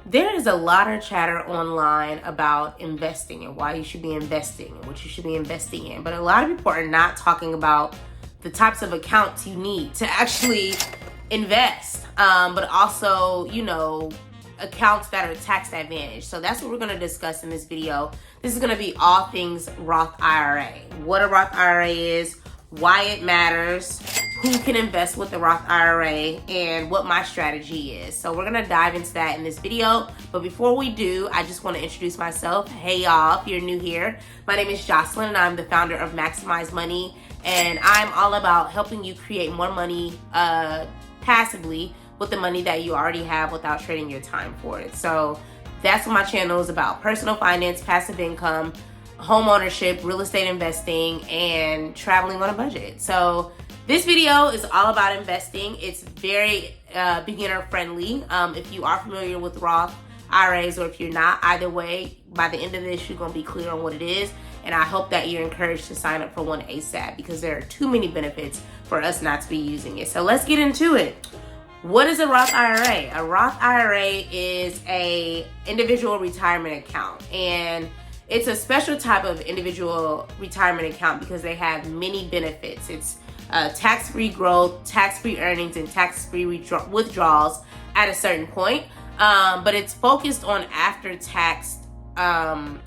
There is a lot of chatter online about investing and why you should be investing and what you should be investing in. But a lot of people are not talking about the types of accounts you need to actually invest, but also, accounts that are tax advantage. So that's what we're going to discuss in this video. This is going to be all things Roth IRA. What a Roth IRA is, why it matters, who can invest with the Roth IRA, and what my strategy is. So we're gonna dive into that in this video. But before we do, I just wanna introduce myself. Hey y'all, if you're new here, my name is Jocelyn and I'm the founder of Maximize Money. And I'm all about helping you create more money passively with the money that you already have without trading your time for it. So that's what my channel is about: personal finance, passive income, home ownership, real estate investing, and traveling on a budget. So this video is all about investing. It's very beginner friendly. If you are familiar with Roth IRAs or if you're not, either way, by the end of this, you're gonna be clear on what it is. And I hope that you're encouraged to sign up for one ASAP because there are too many benefits for us not to be using it. So let's get into it. What is a Roth IRA? A Roth IRA is a individual retirement account, and it's a special type of individual retirement account because they have many benefits. It's tax-free growth, tax-free earnings, and tax-free withdrawals at a certain point. But it's focused on after-tax.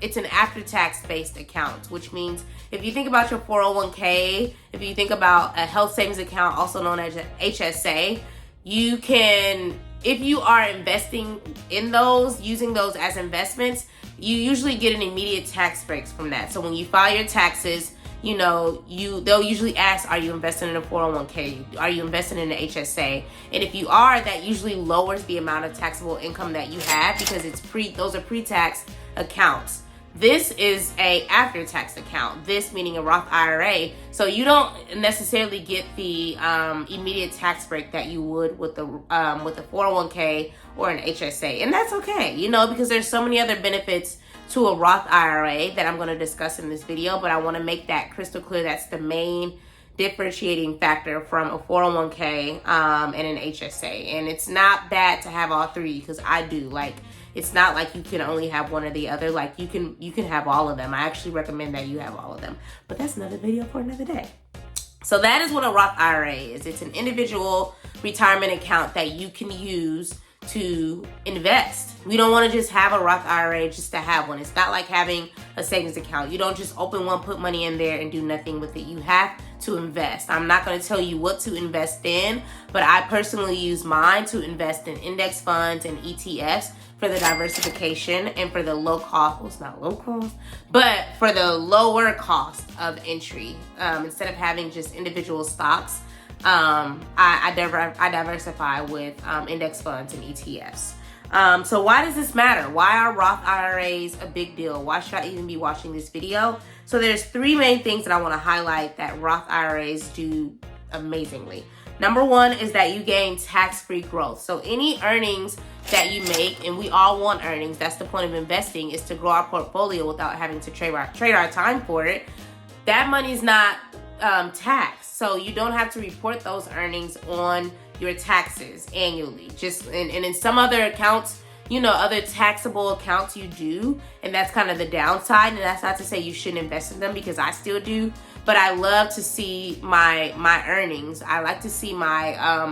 It's an after-tax based account, which means if you think about your 401k, if you think about a health savings account, also known as HSA, you can, if you are investing in those, using those as investments, you usually get an immediate tax breaks from that. So when you file your taxes, they'll usually ask, are you investing in a 401k? Are you investing in an HSA? And if you are, that usually lowers the amount of taxable income that you have because those are pre-tax accounts. This is a after-tax account, this meaning a Roth IRA. So you don't necessarily get the immediate tax break that you would with the 401k or an HSA. And that's okay, because there's so many other benefits to a Roth IRA that I'm going to discuss in this video, but I want to make that crystal clear. That's the main differentiating factor from a 401k and an HSA. And it's not bad to have all three because I do. It's not like you can only have one or the other. Like you can have all of them. I actually recommend that you have all of them. But that's another video for another day. So that is what a Roth IRA is. It's an individual retirement account that you can use to invest. We don't want to just have a Roth IRA just to have one. It's not like having a savings account. You don't just open one, put money in there, and do nothing with it. You have to invest. I'm not going to tell you what to invest in, but I personally use mine to invest in index funds and ETFs for the diversification and for the low cost, well, it's not low cost, but for the lower cost of entry. Instead of having just individual stocks, I diversify with index funds and ETFs. So why does this matter? Why are Roth IRAs a big deal? Why should I even be watching this video? So there's three main things that I want to highlight that Roth IRAs do amazingly. Number one is that you gain tax-free growth. So any earnings that you make, and we all want earnings, that's the point of investing, is to grow our portfolio without having to trade our time for it. That money's not taxed. So you don't have to report those earnings on your taxes annually. And in some other accounts, other taxable accounts you do, and that's kind of the downside. And that's not to say you shouldn't invest in them because I still do. But I love to see my earnings. I like to see my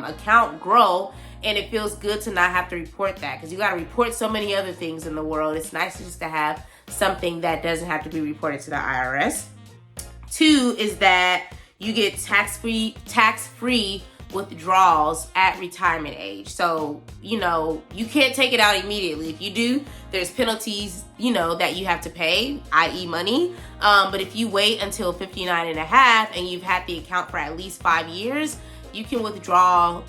account grow, and it feels good to not have to report that because you got to report so many other things in the world. It's nice just to have something that doesn't have to be reported to the IRS. Two is that you get tax-free withdrawals at retirement age. So, you can't take it out immediately. If you do, there's penalties, that you have to pay, i.e. money. But if you wait until 59 and a half and you've had the account for at least 5 years, you can withdraw,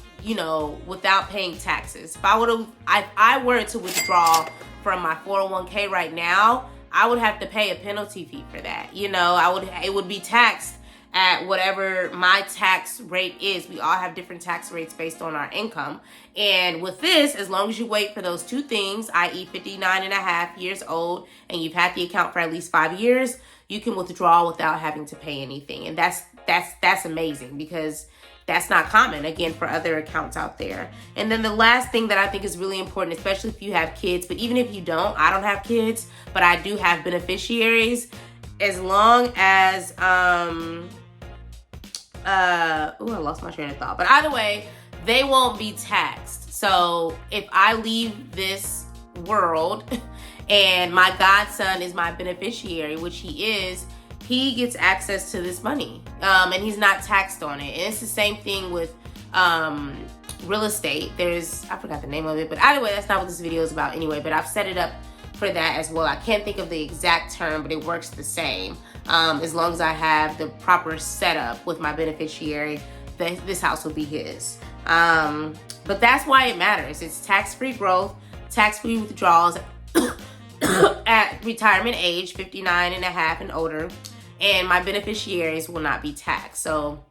without paying taxes. If I were to withdraw from my 401k right now, I would have to pay a penalty fee for that. It would be taxed at whatever my tax rate is. We all have different tax rates based on our income. And with this, as long as you wait for those two things, i.e. 59 and a half years old, and you've had the account for at least 5 years, you can withdraw without having to pay anything. And that's amazing because that's not common, again, for other accounts out there. And then the last thing that I think is really important, especially if you have kids, but even if you don't, I don't have kids, but I do have beneficiaries, as long as, I lost my train of thought. But either way, they won't be taxed. So if I leave this world and my godson is my beneficiary, which he is, he gets access to this money, and he's not taxed on it. And it's the same thing with real estate. I forgot the name of it, but either way, that's not what this video is about anyway, but I've set it up for that as well. I can't think of the exact term, but it works the same. As long as I have the proper setup with my beneficiary, this house will be his. But that's why it matters. It's tax-free growth, tax-free withdrawals at retirement age, 59 and a half and older, and my beneficiaries will not be taxed. So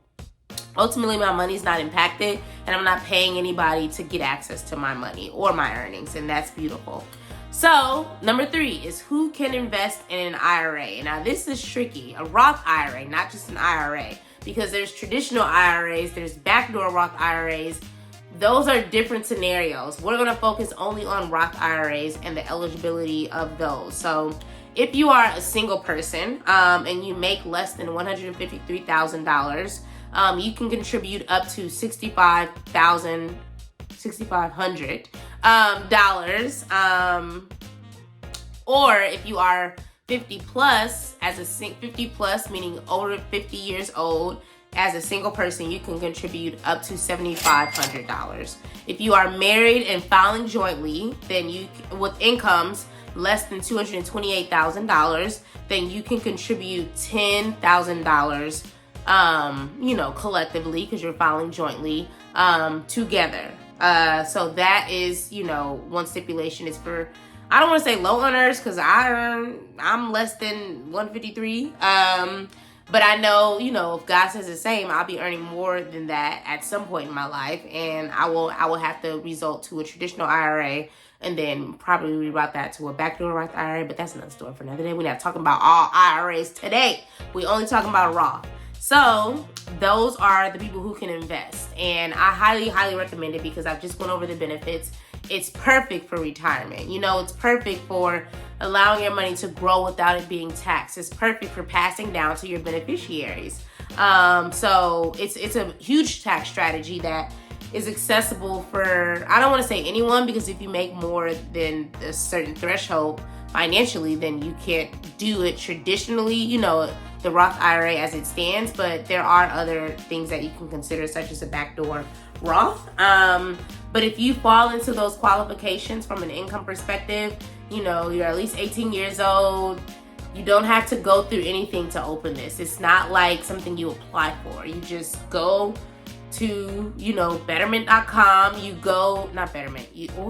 ultimately, my money's not impacted, and I'm not paying anybody to get access to my money or my earnings, and that's beautiful. So number 3 is who can invest in an IRA. Now this is tricky, a Roth IRA, not just an IRA, because there's traditional IRAs, there's backdoor Roth IRAs. Those are different scenarios. We're gonna focus only on Roth IRAs and the eligibility of those. So if you are a single person and you make less than $153,000, you can contribute up to $6,500. Or if you are 50 plus, 50 plus, meaning over 50 years old, as a single person, you can contribute up to $7,500. If you are married and filing jointly, then with incomes less than $228,000, then you can contribute $10,000, collectively, because you're filing jointly, together. So that is, one stipulation is for, I don't want to say low earners, because I'm less than 153. But I know, if God says the same, I'll be earning more than that at some point in my life, and I will have to resort to a traditional IRA and then probably reroute that to a backdoor Roth IRA, but that's another story for another day. We're not talking about all IRAs today. We're only talking about Roth. So those are the people who can invest, and I highly, highly recommend it because I've just went over the benefits. It's perfect for retirement. It's perfect for allowing your money to grow without it being taxed. It's perfect for passing down to your beneficiaries. So it's a huge tax strategy that is accessible for, I don't want to say anyone, because if you make more than a certain threshold financially, then you can't do it traditionally, the Roth IRA as it stands, but there are other things that you can consider, such as a backdoor Roth. But if you fall into those qualifications from an income perspective, you're at least 18 years old, you don't have to go through anything to open this. It's not like something you apply for. You just go to, betterment.com. You go, not Betterment.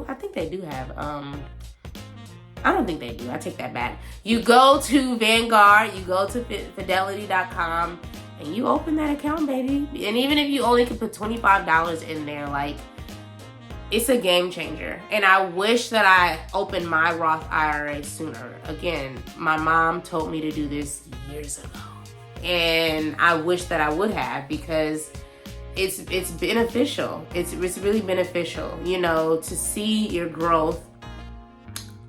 I think they do have, I don't think they do. I take that back. You go to Vanguard, you go to fidelity.com, and you open that account, baby. And even if you only can put $25 in there, it's a game changer. And I wish that I opened my Roth IRA sooner. Again, my mom told me to do this years ago, and I wish that I would have, because it's beneficial. It's really beneficial, to see your growth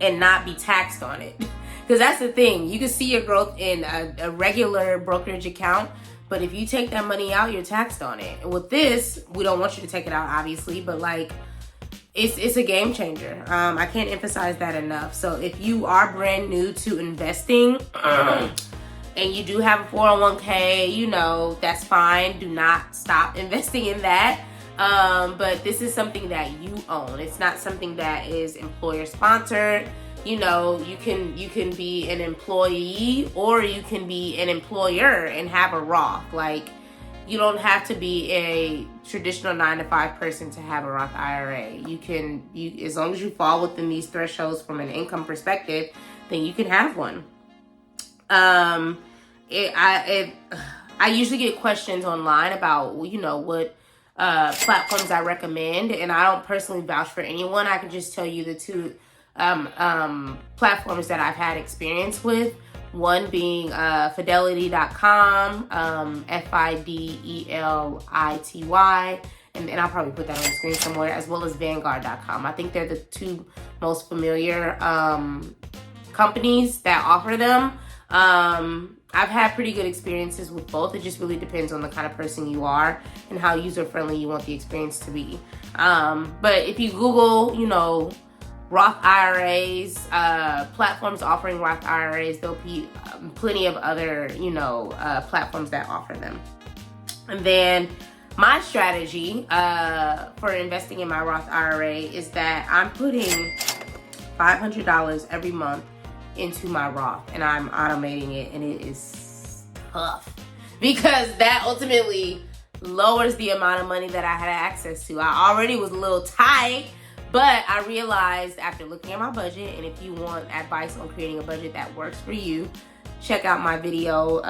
and not be taxed on it. Because that's the thing. You can see your growth in a regular brokerage account, but if you take that money out, you're taxed on it. And with this, we don't want you to take it out, obviously, but it's a game changer. I can't emphasize that enough. So if you are brand new to investing and you do have a 401k, that's fine. Do not stop investing in that. But this is something that you own. It's not something that is employer sponsored. You can be an employee or you can be an employer and have a Roth. You don't have to be a traditional 9-to-5 person to have a Roth IRA. You as long as you fall within these thresholds from an income perspective, then you can have one. I usually get questions online about, what platforms I recommend, and I don't personally vouch for anyone. I can just tell you the two platforms that I've had experience with. One being fidelity.com, Fidelity, and I'll probably put that on the screen somewhere, as well as vanguard.com. I think they're the two most familiar companies that offer them. I've had pretty good experiences with both. It just really depends on the kind of person you are and how user-friendly you want the experience to be. But if you Google, Roth IRAs, platforms offering Roth IRAs, there'll be plenty of other, platforms that offer them. And then my strategy for investing in my Roth IRA is that I'm putting $500 every month into my Roth, and I'm automating it, and it is tough because that ultimately lowers the amount of money that I had access to. I already was a little tight, but I realized after looking at my budget, and if you want advice on creating a budget that works for you, check out my video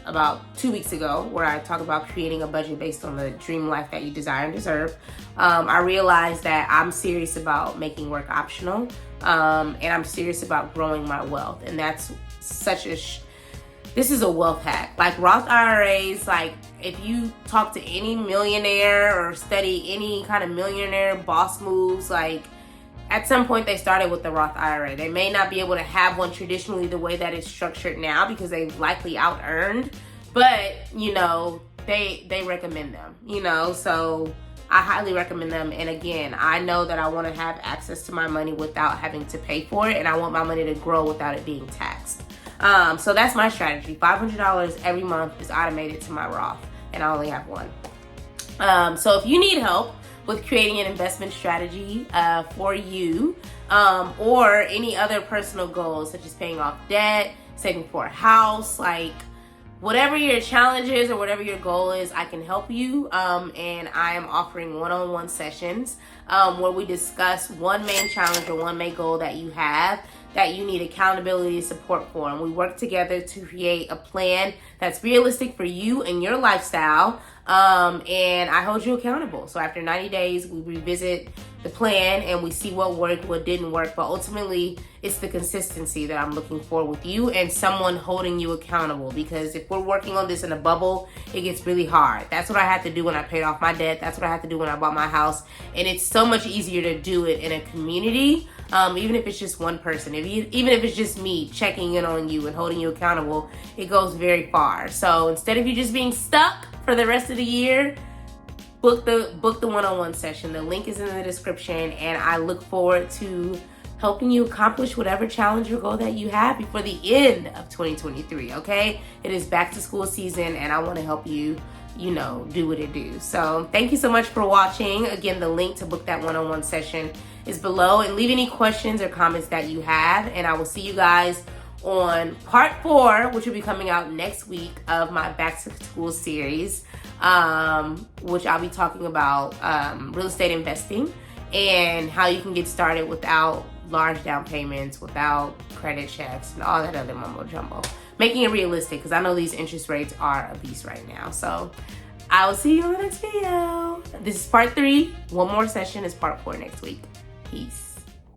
about 2 weeks ago where I talk about creating a budget based on the dream life that you desire and deserve. I realized that I'm serious about making work optional, and I'm serious about growing my wealth. And that's this is a wealth hack. Like Roth IRAs, like if you talk to any millionaire or study any kind of millionaire boss moves, like at some point they started with the Roth IRA. They may not be able to have one traditionally the way that it's structured now because they've likely out-earned, but they recommend them, so I highly recommend them. And again, I know that I want to have access to my money without having to pay for it, and I want my money to grow without it being taxed. So that's my strategy. $500 every month is automated to my Roth, and I only have one. So if you need help with creating an investment strategy for you, or any other personal goals such as paying off debt, saving for a house, like whatever your challenge is or whatever your goal is, I can help you. And I am offering one-on-one sessions where we discuss one main challenge or one main goal that you have that you need accountability support for. And we work together to create a plan that's realistic for you and your lifestyle. And I hold you accountable. So after 90 days, we revisit the plan and we see what worked, what didn't work. But ultimately, it's the consistency that I'm looking for with you and someone holding you accountable. Because if we're working on this in a bubble, it gets really hard. That's what I had to do when I paid off my debt. That's what I had to do when I bought my house. And it's so much easier to do it in a community, even if it's just one person. Even if it's just me checking in on you and holding you accountable, it goes very far. So instead of you just being stuck for the rest of the year, book the one-on-one session. The link is in the description, and I look forward to helping you accomplish whatever challenge or goal that you have before the end of 2023, okay? It is back to school season, and I want to help you, do what it do. So thank you so much for watching. Again, the link to book that one-on-one session is below, and leave any questions or comments that you have, and I will see you guys on part 4, which will be coming out next week, of my back to school series, which I'll be talking about real estate investing and how you can get started without large down payments, without credit checks, and all that other mumbo jumbo. Making it realistic, because I know these interest rates are a beast right now. So I will see you on the next video. This is part 3. One more session is part 4 next week. Peace.